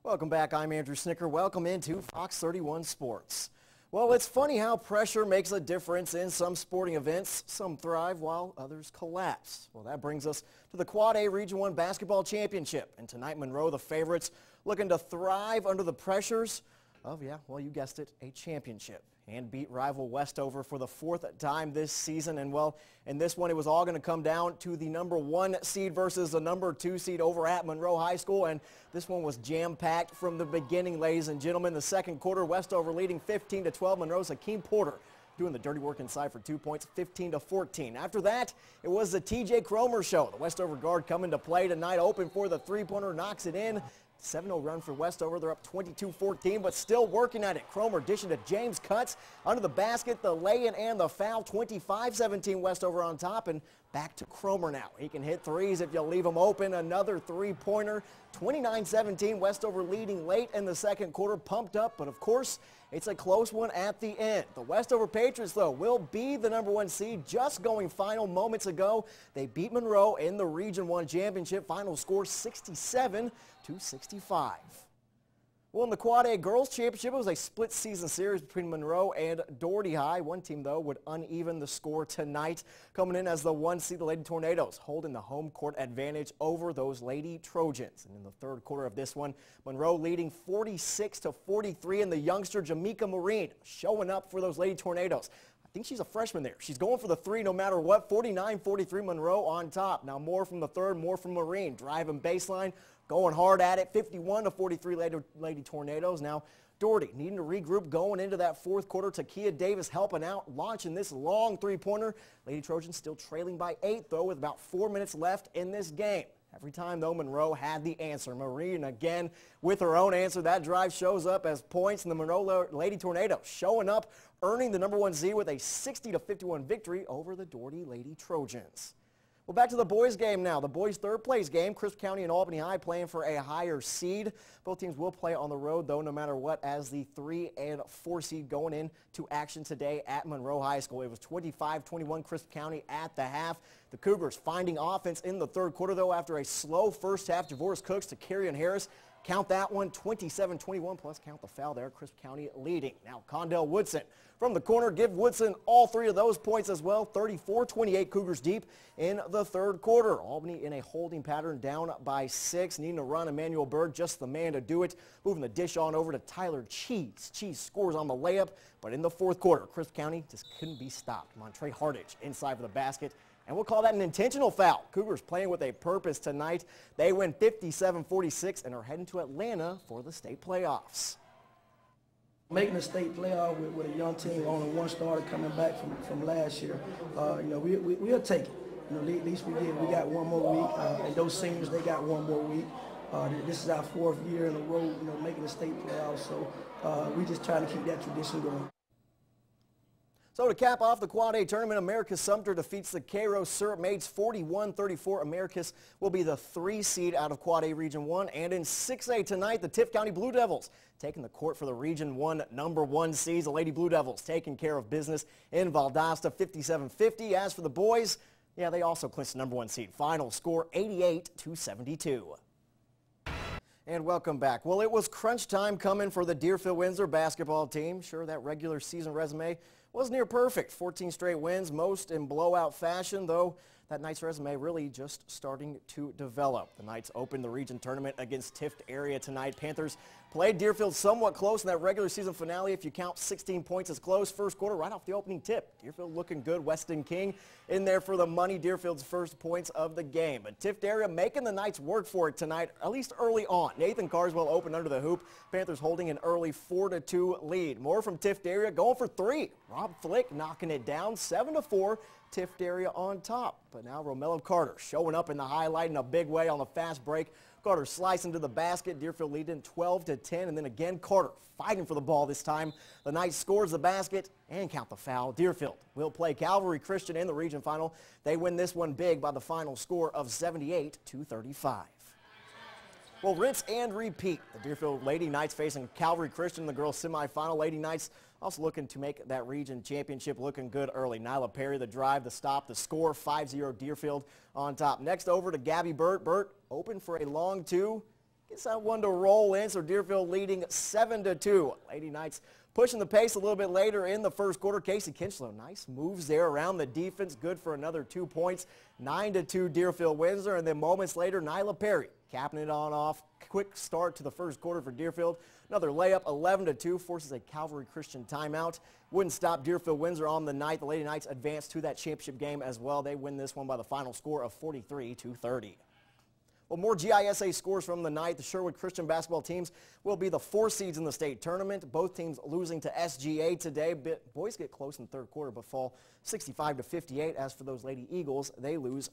Welcome back. I'm Andrew Snicker. Welcome into Fox 31 Sports. Well, it's funny how pressure makes a difference in some sporting events. Some thrive while others collapse. Well, that brings us to the Quad A Region 1 Basketball Championship. And tonight, Monroe, the favorites, looking to thrive under the pressures of, well, you guessed it, a championship. And beat rival Westover for the fourth time this season. And, well, in this one, it was all going to come down to the number 1 seed versus the number 2 seed over at Monroe High School. And this one was jam-packed from the beginning, ladies and gentlemen. The second quarter, Westover leading 15-12. Monroe's Hakeem Porter doing the dirty work inside for 2 points, 15-14. After that, it was the TJ Cromer show. The Westover guard coming to play tonight, open for the three-pointer, knocks it in. 7-0 run for Westover. They're up 22-14, but still working at it. Cromer dishing to James Cuts under the basket, the lay-in and the foul. 25-17 Westover on top, and back to Cromer now. He can hit threes if you leave him open. Another three-pointer. 29-17 Westover leading late in the second quarter, pumped up, but of course it's a close one at the end. The Westover Patriots, though, will be the number 1 seed. Just going final moments ago, they beat Monroe in the Region 1 championship. Final score 67-65. Well, in the Quad A Girls Championship, it was a split season series between Monroe and Dougherty High. One team, though, would uneven the score tonight. Coming in as the 1 seed, the Lady Tornadoes, holding the home court advantage over those Lady Trojans. And in the third quarter of this one, Monroe leading 46-43, and the youngster Jamaica Marine showing up for those Lady Tornadoes. I think she's a freshman there. She's going for the three no matter what. 49-43 Monroe on top. Now more from the third, more from Marine. Driving baseline, going hard at it. 51-43 Lady Tornadoes. Now Dougherty needing to regroup going into that fourth quarter. Takia Davis helping out, launching this long three-pointer. Lady Trojans still trailing by 8, though, with about 4 minutes left in this game. Every time, though, Monroe had the answer. Marine again with her own answer. That drive shows up as points, and the Monroe Lady Tornadoes showing up, earning the number 1 seed with a 60-51 victory over the Dougherty Lady Trojans. Well, back to the boys' game now. The boys' third-place game, Tift County and Albany High playing for a higher seed. Both teams will play on the road, though, no matter what, as the 3 and 4 seed going into action today at Monroe High School. It was 25-21 Tift County at the half. The Cougars finding offense in the third quarter, though, after a slow first half. Javoris Cooks to Carrion Harris. Count that one, 27-21, plus count the foul there. Tift County leading. Now Condell Woodson from the corner. Give Woodson all 3 of those points as well. 34-28 Cougars deep in the third quarter. Albany in a holding pattern, down by 6. Needing to run. Emmanuel Bird, just the man to do it. Moving the dish on over to Tyler Cheese. Cheese scores on the layup, but in the fourth quarter, Tift County just couldn't be stopped. Montre Hardage inside for the basket. And we'll call that an intentional foul. Cougars playing with a purpose tonight. They win 57-46 and are heading to Atlanta for the state playoffs. Making the state playoff with a young team, only 1 starter coming back from last year, we'll take it. At least we got 1 more week, and those seniors, they got 1 more week. This is our 4th year in a row, making the state playoffs, so we just trying to keep that tradition going. So to cap off the Quad A tournament, Americus Sumter defeats the Cairo Syrup Maids 41-34. Americus will be the 3 seed out of Quad A Region 1. And in 6A tonight, the Tift County Blue Devils taking the court for the Region 1 number 1 seeds. The Lady Blue Devils taking care of business in Valdosta 57-50. As for the boys, they also clinched the number 1 seed. Final score 88-72. And welcome back. Well, it was crunch time coming for the Deerfield Windsor basketball team. Sure, that regular season resume was near perfect. 14 straight wins, most in blowout fashion, though that Knights resume really just starting to develop. The Knights opened the region tournament against Tiftarea tonight. Panthers played Deerfield somewhat close in that regular season finale. If you count 16 points as close, first quarter right off the opening tip. Deerfield looking good. Weston King in there for the money. Deerfield's first points of the game. But Tiftarea making the Knights work for it tonight, at least early on. Nathan Carswell opened under the hoop. Panthers holding an early 4-2 lead. More from Tiftarea, going for 3. Rob Flick knocking it down, 7-4. Tiftarea on top. But now Romello Carter showing up in the highlight in a big way on the fast break. Carter slicing to the basket. Deerfield leading 12-10. And then again, Carter fighting for the ball this time. The Knights scores the basket and count the foul. Deerfield will play Calvary Christian in the region final. They win this one big by the final score of 78-35. Well, rinse and repeat. The Deerfield Lady Knights facing Calvary Christian in the girls semifinal. Lady Knights also looking to make that region championship looking good early. Nyla Perry, the drive, the stop, the score, 5-0 Deerfield on top. Next over to Gabby Burt. Burt open for a long 2. gets that one to roll in, so Deerfield leading 7-2. Lady Knights pushing the pace a little bit later in the first quarter. Casey Kinchlow, nice moves there around the defense, good for another 2 points. 9-2 Deerfield Windsor, and then moments later, Nyla Perry capping it on off. Quick start to the first quarter for Deerfield. Another layup, 11-2, forces a Calvary Christian timeout. Wouldn't stop Deerfield Windsor on the night. The Lady Knights advance to that championship game as well. They win this one by the final score of 43-30. Well, more GISA scores from the night. The Sherwood Christian basketball teams will be the 4 seeds in the state tournament. Both teams losing to SGA today. Boys get close in the third quarter but fall 65-58. As for those Lady Eagles, they lose